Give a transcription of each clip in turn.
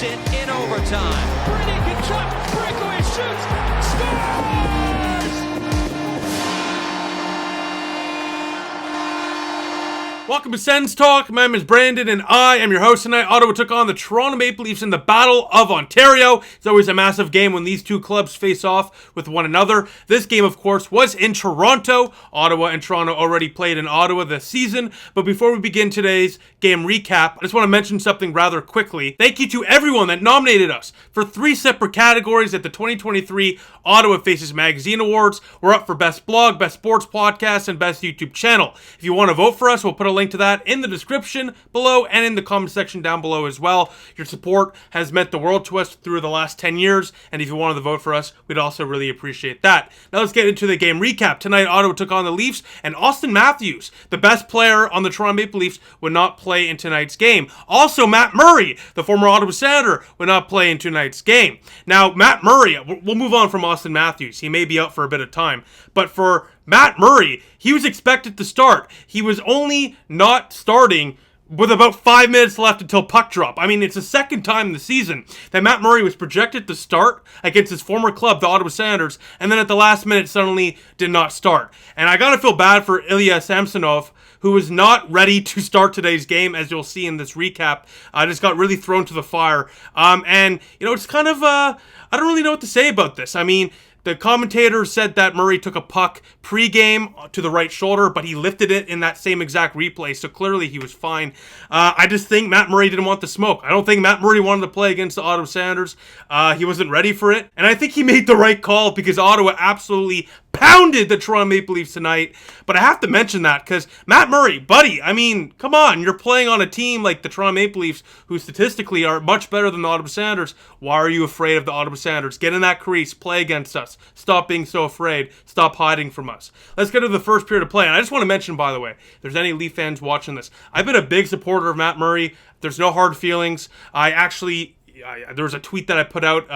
takes it in overtime. Brady Tkachuk, breakaway shoots, scores! Welcome to SENS Talk. My name is Brandon and I am your host tonight. Ottawa took on the Toronto Maple Leafs in the Battle of Ontario. It's always a massive game when these two clubs face off with one another. This game, of course, was in Toronto. Ottawa and Toronto already played in Ottawa this season. But before we begin today's game recap, I just want to mention something rather quickly. Thank you to everyone that nominated us for 3 separate categories at the 2023 Ottawa Faces Magazine Awards. We're up for Best Blog, Best Sports Podcast, and Best YouTube Channel. If you want to vote for us, we'll put a link to that in the description below and in the comment section down below as well. Your support has meant the world to us through the last 10 years, and if you wanted to vote for us, we'd also really appreciate that. Now let's get into the game recap. Tonight, Ottawa took on the Leafs, and Austin Matthews, the best player on the Toronto Maple Leafs, would not play in tonight's game. Also, Matt Murray, the former Ottawa Senator, would not play in tonight's game. Now, Matt Murray, we'll move on from Austin Matthews. He may be out for a bit of time, but for Matt Murray, he was expected to start. He was only not starting with about 5 minutes left until puck drop. I mean, it's the second time in the season that Matt Murray was projected to start against his former club, the Ottawa Senators, and then at the last minute suddenly did not start. And I gotta feel bad for Ilya Samsonov, who was not ready to start today's game, as you'll see in this recap. Just got really thrown to the fire. And, you know, it's kind of, I don't really know what to say about this. I mean, the commentator said that Murray took a puck pre-game to the right shoulder, but he lifted it in that same exact replay, so clearly he was fine. I just think Matt Murray didn't want the smoke. I don't think Matt Murray wanted to play against the Ottawa Senators. He wasn't ready for it, and I think he made the right call because Ottawa absolutely pounded the Toronto Maple Leafs tonight. But I have to mention that because Matt Murray, buddy, I mean, come on, you're playing on a team like the Toronto Maple Leafs, who statistically are much better than the Ottawa Senators. Why are you afraid of the Ottawa Senators? Get in that crease, play against us. Stop being so afraid. Stop hiding from us. Let's get to the first period of play. And I just want to mention, by the way, if there's any Leaf fans watching this, I've been a big supporter of Matt Murray. There's no hard feelings. There was a tweet that I put out,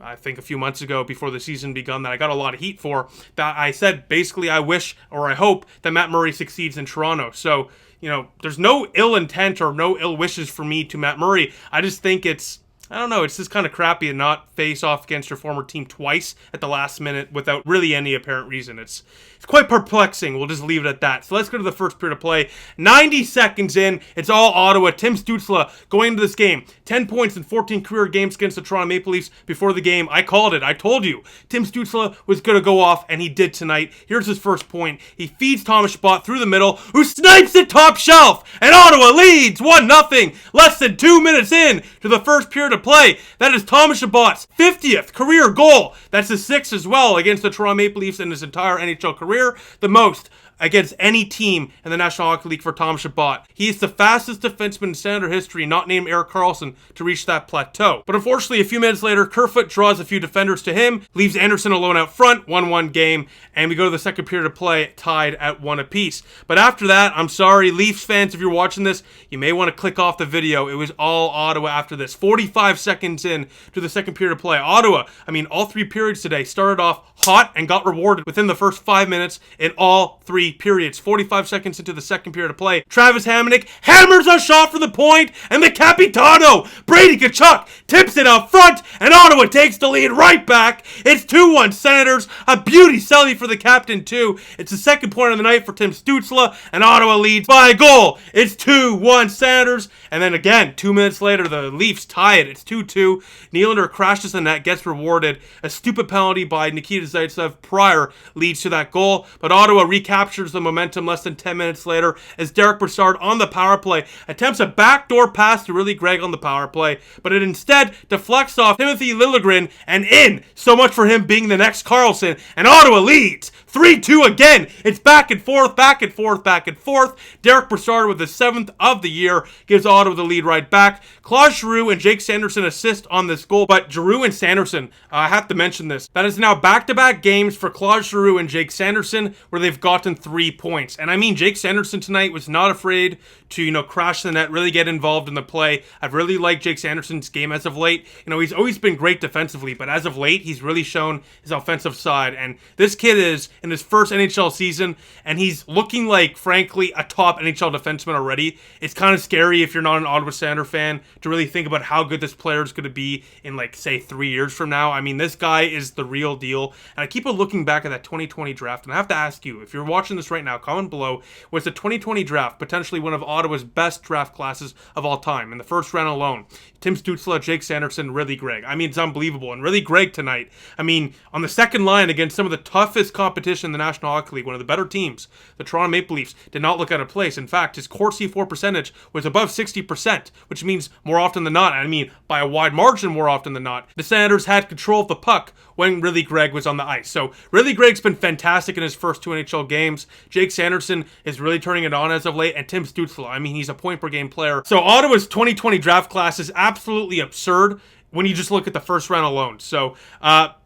I think a few months ago before the season begun, that I got a lot of heat for. That I said, basically, I wish or I hope that Matt Murray succeeds in Toronto. So, you know, there's no ill intent or no ill wishes for me to Matt Murray. I just think it's just kind of crappy to not face off against your former team twice at the last minute without really any apparent reason. It's quite perplexing. We'll just leave it at that. So let's go to the first period of play. 90 seconds in, it's all Ottawa. Tim Stützle going into this game. 10 points in 14 career games against the Toronto Maple Leafs. Before the game, I called it. I told you. Tim Stützle was going to go off, and he did tonight. Here's his first point. He feeds Thomas Chabot through the middle, who snipes it top shelf, and Ottawa leads 1-0. Less than 2 minutes in to the first period of play. That is Thomas Chabot's 50th career goal. That's his 6th as well against the Toronto Maple Leafs in his entire NHL career. The most against any team in the National Hockey League for Tom Chabot. He is the fastest defenseman in Senator history, not named Erik Karlsson, to reach that plateau. But unfortunately, a few minutes later, Kerfoot draws a few defenders to him, leaves Anderson alone out front, 1-1 game, and we go to the second period of play, tied at 1 apiece. But after that, I'm sorry, Leafs fans, if you're watching this, you may want to click off the video. It was all Ottawa after this. 45 seconds in to the second period of play. Ottawa, all 3 periods today, started off hot and got rewarded within the first 5 minutes in all 3 periods. 45 seconds into the second period of play, Travis Hamonic hammers a shot for the point, and the Capitano, Brady Tkachuk, tips it out front, and Ottawa takes the lead right back. It's 2-1 Senators. A beauty celly for the captain, too. It's the second point of the night for Tim Stützle, and Ottawa leads by a goal. It's 2-1 Senators. And then again, 2 minutes later, the Leafs tie it. It's 2-2. Nylander crashes the net, gets rewarded. A stupid penalty by Nikita Zaitsev prior leads to that goal, but Ottawa recaptures the momentum less than 10 minutes later as Derek Brassard on the power play attempts a backdoor pass to Willie Gregg on the power play, but it instead deflects off Timothy Liljegren and in. So much for him being the next Karlsson, and Ottawa leads 3-2 again. It's back and forth, back and forth, back and forth. Derek Brassard with his 7th of the year gives Ottawa the lead right back. Claude Giroux and Jake Sanderson assist on this goal, but Giroux and Sanderson, I have to mention this, that is now back-to-back games for Claude Giroux and Jake Sanderson where they've gotten 3 points. And Jake Sanderson tonight was not afraid to, crash the net, really get involved in the play. I've really liked Jake Sanderson's game as of late. He's always been great defensively, but as of late, he's really shown his offensive side. And this kid is in his first NHL season, and he's looking like, frankly, a top NHL defenseman already. It's kind of scary if you're not an Ottawa Senator fan to really think about how good this player is going to be in, like, say, 3 years from now. I mean, this guy is the real deal, and I keep on looking back at that 2020 draft, and I have to ask you, if you're watching this right now, comment below, was the 2020 draft potentially one of Ottawa's best draft classes of all time? In the first round alone, Tim Stützle, Jake Sanderson, Ridley Gregg. I mean, it's unbelievable. And Ridley Gregg tonight, I mean, on the second line against some of the toughest competition in the National Hockey League, one of the better teams, the Toronto Maple Leafs, did not look out of place. In fact, his Corsi C4 percentage was above 60%, which means more often than not, I mean, by a wide margin more often than not, the Senators had control of the puck when Ridley Gregg was on the ice. So Ridley Gregg's been fantastic in his first 2 NHL games. Jake Sanderson is really turning it on as of late, and Tim Stützle, I mean, he's a point per game player. So Ottawa's 2020 draft class is absolutely absurd when you just look at the first round alone. So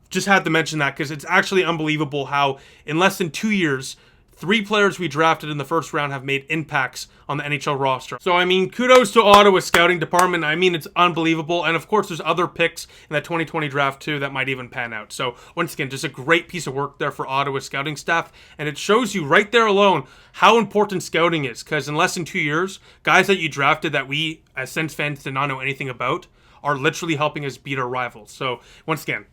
just had to mention that because it's actually unbelievable how in less than 2 years, 3 players we drafted in the first round have made impacts on the NHL roster. So, I mean, kudos to Ottawa's scouting department. I mean, it's unbelievable. And, of course, there's other picks in that 2020 draft, too, that might even pan out. So, once again, just a great piece of work there for Ottawa's scouting staff. And it shows you right there alone how important scouting is. Because in less than 2 years, guys that you drafted that we, as Sens fans, did not know anything about are literally helping us beat our rivals. So, once again,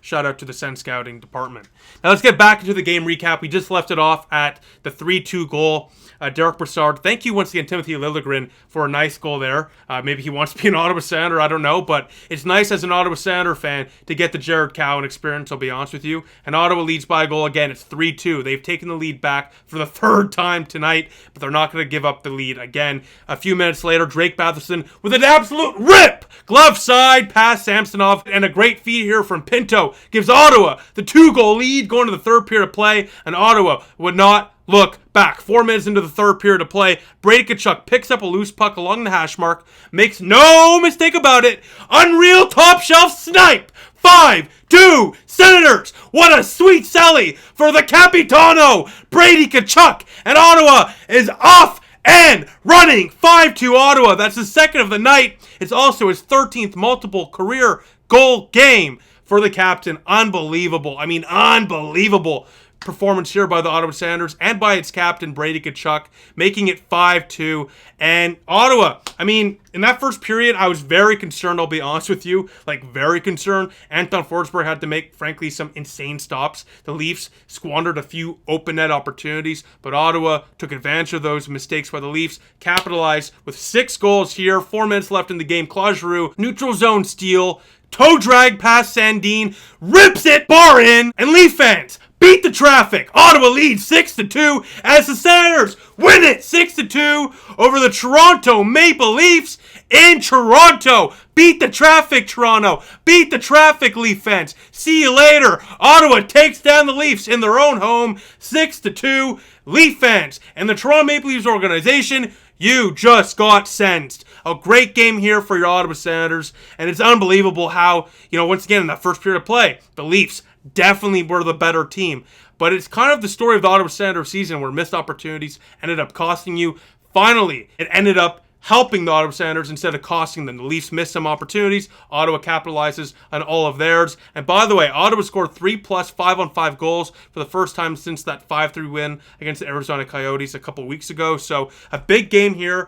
shout out to the Sens scouting department. Now let's get back into the game recap. We just left it off at the 3-2 goal. Derek Brassard, thank you once again, Timothy Liljegren, for a nice goal there. Maybe he wants to be an Ottawa Senator, I don't know, but it's nice as an Ottawa Senator fan to get the Jared Cowan experience, I'll be honest with you. And Ottawa leads by a goal again. It's 3-2. They've taken the lead back for the 3rd time tonight, but they're not going to give up the lead again. A few minutes later, Drake Batherson with an absolute rip! Glove side past Samsonov, and a great feed here from Pinto gives Ottawa the 2-goal lead going to the 3rd period of play, and Ottawa would not look back. 4 minutes into the 3rd period of play, Brady Tkachuk picks up a loose puck along the hash mark, makes no mistake about it, unreal top shelf snipe, 5-2 Senators. What a sweet sally for the Capitano, Brady Tkachuk, and Ottawa is off and running. 5-2 Ottawa. That's the second of the night. It's also his 13th multiple career goal game for the captain. Unbelievable. I mean, unbelievable performance here by the Ottawa Senators and by its captain, Brady Tkachuk, making it 5-2. And Ottawa, I mean, in that first period, I was very concerned, I'll be honest with you, like very concerned. Anton Forsberg had to make, frankly, some insane stops. The Leafs squandered a few open net opportunities, but Ottawa took advantage of those mistakes by the Leafs, capitalized with 6 goals here, 4 minutes left in the game. Claude Giroux, neutral zone steal, toe drag past Sandin, rips it, bar in, and Leaf fans beat the traffic. Ottawa leads 6-2 as the Senators win it 6-2 over the Toronto Maple Leafs in Toronto. Beat the traffic, Toronto. Beat the traffic, Leaf fans. See you later. Ottawa takes down the Leafs in their own home 6-2. Leaf fans and the Toronto Maple Leafs organization, you just got sensed. A great game here for your Ottawa Senators, and it's unbelievable how, once again, in that first period of play, the Leafs definitely were the better team. But it's kind of the story of the Ottawa Senators season where missed opportunities ended up costing you. Finally, it ended up helping the Ottawa Senators instead of costing them. The Leafs missed some opportunities. Ottawa capitalizes on all of theirs. And by the way, Ottawa scored 3+ 5-on-5 goals for the first time since that 5-3 win against the Arizona Coyotes a couple weeks ago. So a big game here,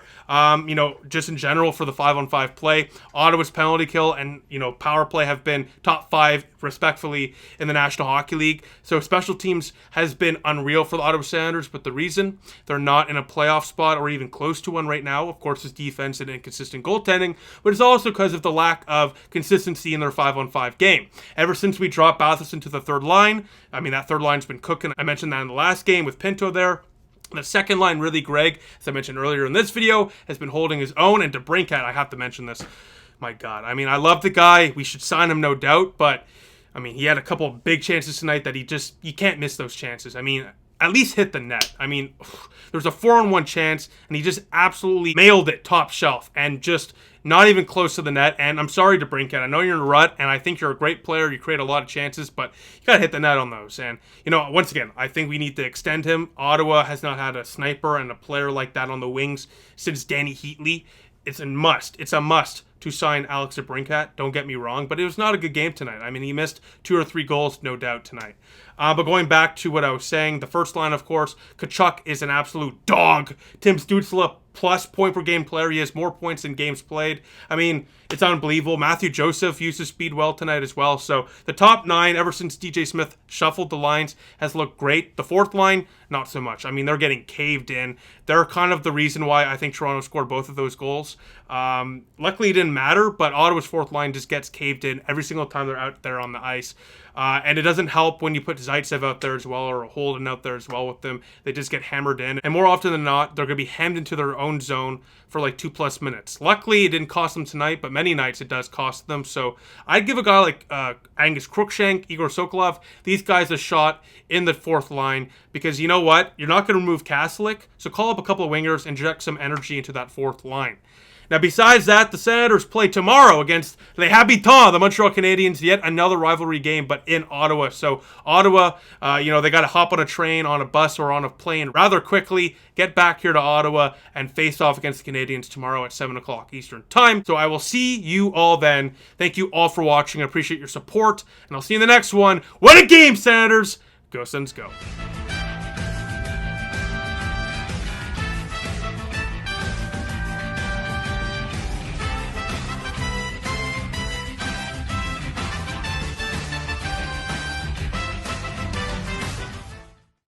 just in general for the 5-on-5 play. Ottawa's penalty kill and, power play have been top 5 respectfully in the National Hockey League. So special teams has been unreal for the Ottawa Senators, but the reason they're not in a playoff spot or even close to one right now, of course, is defense and inconsistent goaltending, but it's also because of the lack of consistency in their 5-on-5 game. Ever since we dropped Batherson to the 3rd line, I mean, that 3rd line's been cooking. I mentioned that in the last game with Pinto there. The second line, Ridley Gregg, as I mentioned earlier in this video, has been holding his own, and DeBrincat, I have to mention this. My God, I mean, I love the guy. We should sign him, no doubt, but I mean, he had a couple of big chances tonight that you can't miss those chances. I mean, at least hit the net. I mean, there was a 4-on-1 chance, and he just absolutely nailed it top shelf, and just not even close to the net. And I'm sorry to Brinket. I know you're in a rut, and I think you're a great player. You create a lot of chances, but you got to hit the net on those. And, once again, I think we need to extend him. Ottawa has not had a sniper and a player like that on the wings since Danny Heatley. it's a must. It's a must to sign Alex DeBrincat. Don't get me wrong, but it was not a good game tonight. I mean, he missed 2 or 3 goals, no doubt, tonight. But going back to what I was saying, the first line, of course, Tkachuk is an absolute dog. Tim Stützle, plus point per game player. He has more points than games played. I mean, it's unbelievable. Matthew Joseph used his speed well tonight as well. So the top 9, ever since DJ Smith shuffled the lines, has looked great. The fourth line, not so much. I mean, they're getting caved in. They're kind of the reason why I think Toronto scored both of those goals. Luckily, it didn't matter, but Ottawa's fourth line just gets caved in every single time they're out there on the ice. And it doesn't help when you put Zaitsev out there as well, or Holden out there as well with them. They just get hammered in. And more often than not, they're going to be hemmed into their own zone for like 2+ minutes. Luckily, it didn't cost them tonight, but many nights it does cost them. So I'd give a guy like Angus Crookshank, Igor Sokolov, these guys a shot in the fourth line, because you know what? You're not going to remove Kaslik, so call up a couple of wingers, inject some energy into that fourth line. Now, besides that, the Senators play tomorrow against Les Habitants, the Montreal Canadiens, yet another rivalry game, but in Ottawa. So Ottawa, they got to hop on a train, on a bus, or on a plane rather quickly, get back here to Ottawa, and face off against the Canadiens tomorrow at 7 o'clock Eastern Time. So I will see you all then. Thank you all for watching. I appreciate your support, and I'll see you in the next one. What a game, Senators! Go Sens, go.